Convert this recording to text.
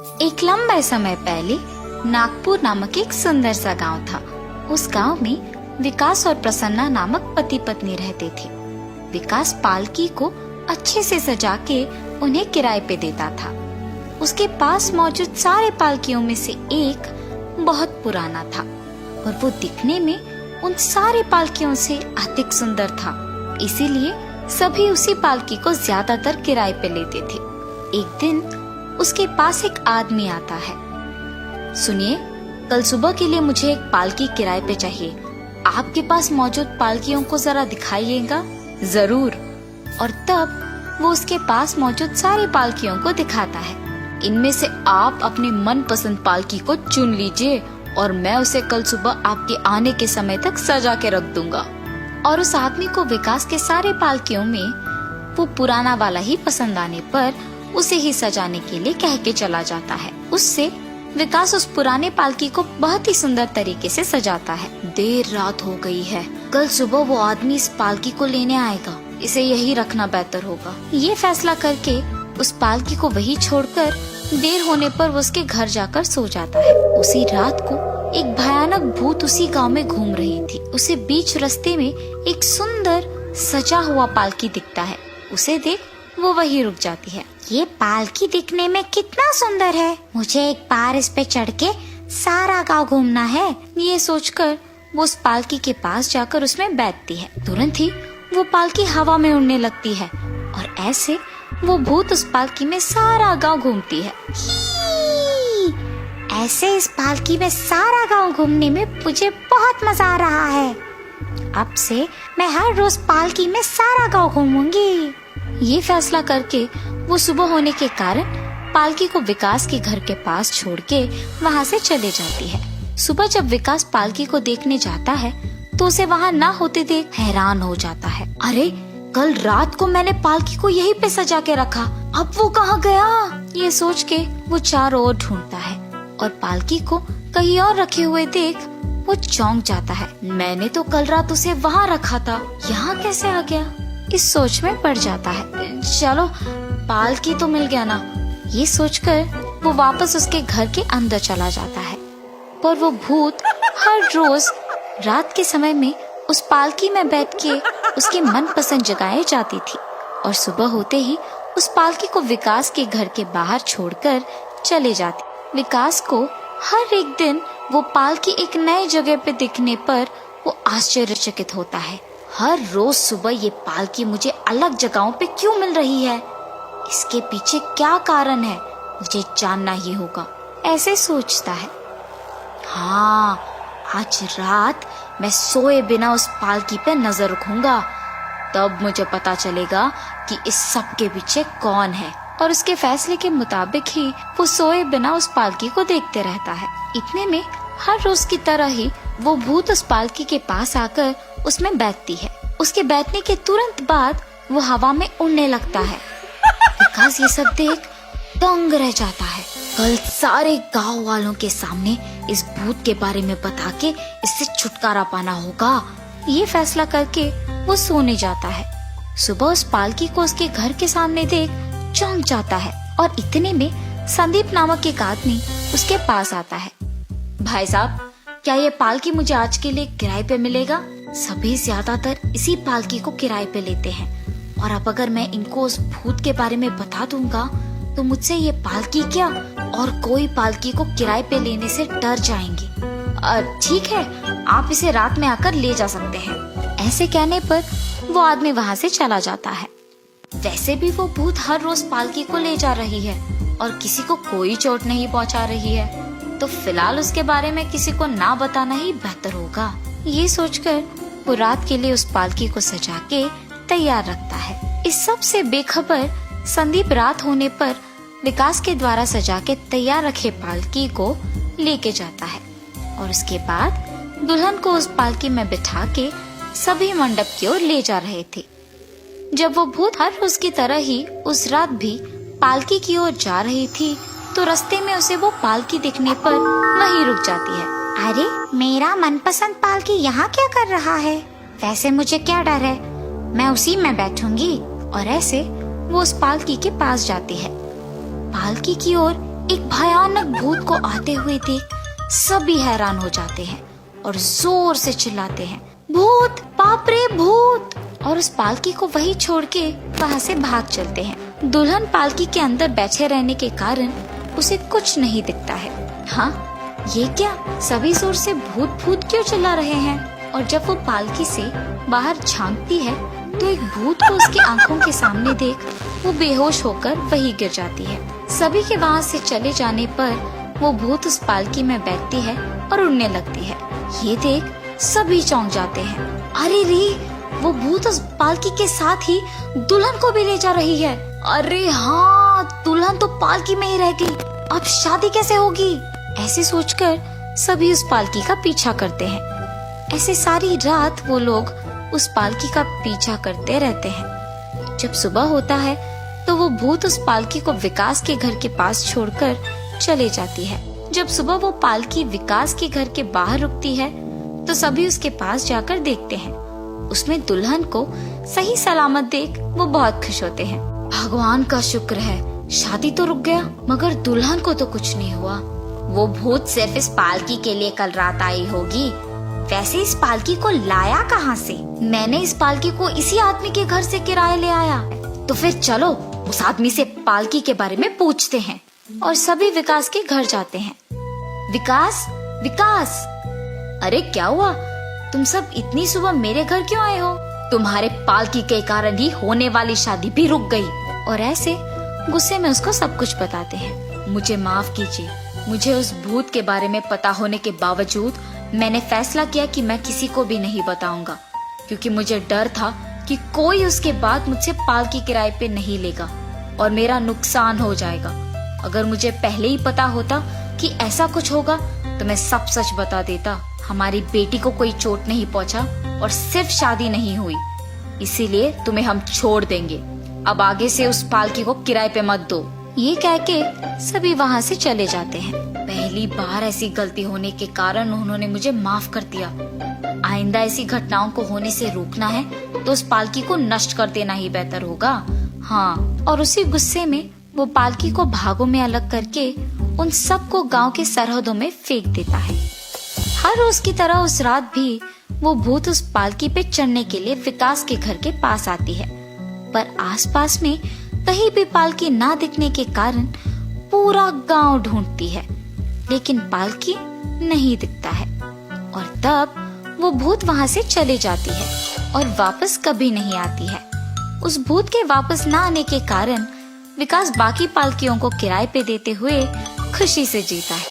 एक लंबे समय पहले नागपुर नामक एक सुंदर सा गांव था। उस गांव में विकास और प्रसन्ना नामक पति पत्नी रहते थे। विकास पालकी को अच्छे से सजा के उन्हें किराए पे देता था। उसके पास मौजूद सारे पालकियों में से एक बहुत पुराना था और वो दिखने में उन सारे पालकियों से अधिक सुंदर था। इसीलिए सभी उसी पालकी को ज्यादातर किराए पे लेते थे। एक दिन उसके पास एक आदमी आता है। सुनिए, कल सुबह के लिए मुझे एक पालकी किराए पे चाहिए। आपके पास मौजूद पालकियों को जरा दिखाइएगा। जरूर। और तब वो उसके पास मौजूद सारी पालकियों को दिखाता है। इनमें से आप अपनी मनपसंद पालकी को चुन लीजिए और मैं उसे कल सुबह आपके आने के समय तक सजा के रख दूंगा। और उस आदमी को विकास के सारे पालकियों में वो पुराना वाला ही पसंद आने पर उसे ही सजाने के लिए कह के चला जाता है। उससे विकास उस पुराने पालकी को बहुत ही सुंदर तरीके से सजाता है। देर रात हो गई है, कल सुबह वो आदमी इस पालकी को लेने आएगा, इसे यही रखना बेहतर होगा। ये फैसला करके उस पालकी को वही छोड़कर देर होने पर वो उसके घर जाकर सो जाता है। उसी रात को एक भयानक भूत उसी गांव में घूम रही थी। उसे बीच रास्ते में एक सुंदर सजा हुआ पालकी दिखता है। उसे देख वो वही रुक जाती है। ये पालकी दिखने में कितना सुंदर है, मुझे एक बार इस पे चढ़ के सारा गांव घूमना है। ये सोचकर वो उस पालकी के पास जाकर उसमें बैठती है। तुरंत ही वो पालकी हवा में उड़ने लगती है और ऐसे वो भूत उस पालकी में सारा गांव घूमती है। ऐसे इस पालकी में सारा गांव घूमने में मुझे बहुत मजा आ रहा है। अब से मैं हर रोज पालकी में सारा गांव घूमूंगी। ये फैसला करके वो सुबह होने के कारण पालकी को विकास के घर के पास छोड़ के वहाँ से चले जाती है। सुबह जब विकास पालकी को देखने जाता है तो उसे वहाँ ना होते देख हैरान हो जाता है। अरे, कल रात को मैंने पालकी को यहीं पे सजा के रखा, अब वो कहाँ गया? ये सोच के वो चारों ओर ढूंढता है और पालकी को कहीं और रखे हुए देख वो चौंक जाता है। मैंने तो कल रात उसे वहाँ रखा था, यहाँ कैसे आ गया? इस सोच में पड़ जाता है। चलो, पालकी तो मिल गया ना। ये सोचकर वो वापस उसके घर के अंदर चला जाता है। पर वो भूत हर रोज रात के समय में उस पालकी में बैठ के उसके मनपसंद जगह जाती थी और सुबह होते ही उस पालकी को विकास के घर के बाहर छोड़कर चले जाती। विकास को हर एक दिन वो पालकी एक नए जगह पे दिखने पर वो आश्चर्यचकित होता है। हर रोज सुबह ये पालकी मुझे अलग जगहों पे क्यों मिल रही है? इसके पीछे क्या कारण है? मुझे जानना ही होगा, ऐसे सोचता है। हाँ, आज रात मैं सोए बिना उस पालकी पे नजर रखूंगा, तब मुझे पता चलेगा कि इस सब के पीछे कौन है। और उसके फैसले के मुताबिक ही वो सोए बिना उस पालकी को देखते रहता है। इतने में हर रोज की तरह ही वो भूत उस पालकी के पास आकर उसमें बैठती है। उसके बैठने के तुरंत बाद वो हवा में उड़ने लगता है। विकास ये सब देख दंग रह जाता है। कल सारे गांव वालों के सामने इस भूत के बारे में बता के इससे छुटकारा पाना होगा। ये फैसला करके वो सोने जाता है। सुबह उस पालकी को उसके घर के सामने देख चौंक जाता है और इतने में संदीप नामक एक आदमी उसके पास आता है। भाई साहब, क्या ये पालकी मुझे आज के लिए किराए पे मिलेगा? सभी ज्यादातर इसी पालकी को किराए पे लेते हैं और अब अगर मैं इनको उस भूत के बारे में बता दूंगा तो मुझसे ये पालकी क्या और कोई पालकी को किराए पे लेने से डर जाएंगे। ठीक है, आप इसे रात में आकर ले जा सकते हैं। ऐसे कहने पर वो आदमी वहाँ से चला जाता है। वैसे भी वो भूत हर रोज पालकी को ले जा रही है और किसी को कोई चोट नहीं पहुँचा रही है, तो फिलहाल उसके बारे में किसी को ना बताना ही बेहतर होगा। ये सोचकर वो रात के लिए उस पालकी को सजा के तैयार रखता है। इस सब से बेखबर संदीप रात होने पर विकास के द्वारा सजा के तैयार रखे पालकी को लेके जाता है और उसके बाद दुल्हन को उस पालकी में बिठा के सभी मंडप की ओर ले जा रहे थे। जब वो भूत हर रोज की तरह ही उस रात भी पालकी की ओर जा रही थी तो रास्ते में उसे वो पालकी दिखने पर वहीं रुक जाती है। अरे, मेरा मनपसंद पालकी यहाँ क्या कर रहा है? वैसे मुझे क्या डर है, मैं उसी में बैठूंगी। और ऐसे वो उस पालकी के पास जाती है। पालकी की ओर एक भयानक अचानक भूत को आते हुए देख सभी हैरान हो जाते हैं और जोर से चिल्लाते हैं, भूत, बाप रे भूत! और उस पालकी को वहीं छोड़ के वहाँ से भाग चलते हैं। दुल्हन पालकी के अंदर बैठे रहने के कारण उसे कुछ नहीं दिखता है। हाँ, ये क्या? सभी जोर से भूत भूत क्यों चिल्ला रहे हैं? और जब वो पालकी से बाहर झांकती है तो एक भूत को उसकी आंखों के सामने देख वो बेहोश होकर वहीं गिर जाती है। सभी के वहाँ से चले जाने पर वो भूत उस पालकी में बैठती है और उड़ने लगती है। ये देख सभी चौंक जाते हैं। अरे रे, वो भूत उस पालकी के साथ ही दुल्हन को भी ले जा रही है। अरे हाँ, दुल्हन तो पालकी में ही रह गई, अब शादी कैसे होगी? ऐसे सोचकर सभी उस पालकी का पीछा करते हैं। ऐसे सारी रात वो लोग उस पालकी का पीछा करते रहते हैं। जब सुबह होता है तो वो भूत उस पालकी को विकास के घर के पास छोड़कर चले जाती है। जब सुबह वो पालकी विकास के घर के बाहर रुकती है तो सभी उसके पास जाकर देखते हैं। उसमें दुल्हन को सही सलामत देख वो बहुत खुश होते हैं। भगवान का शुक्र है, शादी तो रुक गया, मगर दुल्हन को तो कुछ नहीं हुआ। वो भूत सिर्फ इस पालकी के लिए कल रात आई होगी। वैसे इस पालकी को लाया कहाँ से? मैंने इस पालकी को इसी आदमी के घर से किराए ले आया। तो फिर चलो उस आदमी से पालकी के बारे में पूछते हैं। और सभी विकास के घर जाते हैं। विकास, विकास! अरे क्या हुआ? तुम सब इतनी सुबह मेरे घर क्यों आए हो? तुम्हारे पालकी के कारण ही होने वाली शादी भी रुक गई। और ऐसे गुस्से में उसको सब कुछ बताते हैं। मुझे माफ कीजिए, मुझे उस भूत के बारे में पता होने के बावजूद मैंने फैसला किया कि मैं किसी को भी नहीं बताऊंगा, क्योंकि मुझे डर था कि कोई उसके बाद मुझसे पालकी किराए पे नहीं लेगा और मेरा नुकसान हो जाएगा। अगर मुझे पहले ही पता होता कि ऐसा कुछ होगा तो मैं सब सच बता देता। हमारी बेटी को कोई चोट नहीं पहुंचा और सिर्फ शादी नहीं हुई, इसीलिए तुम्हें हम छोड़ देंगे। अब आगे से उस पालकी को किराए पे मत दो। ये कह के सभी वहाँ से चले जाते हैं। पहली बार ऐसी गलती होने के कारण उन्होंने मुझे माफ कर दिया। आइंदा ऐसी घटनाओं को होने से रोकना है तो उस पालकी को नष्ट कर देना ही बेहतर होगा। हाँ, और उसी गुस्से में वो पालकी को भागों में अलग करके उन सबको गांव के सरहदों में फेंक देता है। हर रोज की तरह उस रात भी वो भूत उस पालकी पे चढ़ने के लिए विकास के घर के पास आती है, पर आसपास में कहीं भी पालकी ना दिखने के कारण पूरा गांव ढूंढती है, लेकिन पालकी नहीं दिखता है। और तब वो भूत वहाँ से चले जाती है और वापस कभी नहीं आती है। उस भूत के वापस ना आने के कारण विकास बाकी पालकियों को किराए पे देते हुए खुशी से जीता है।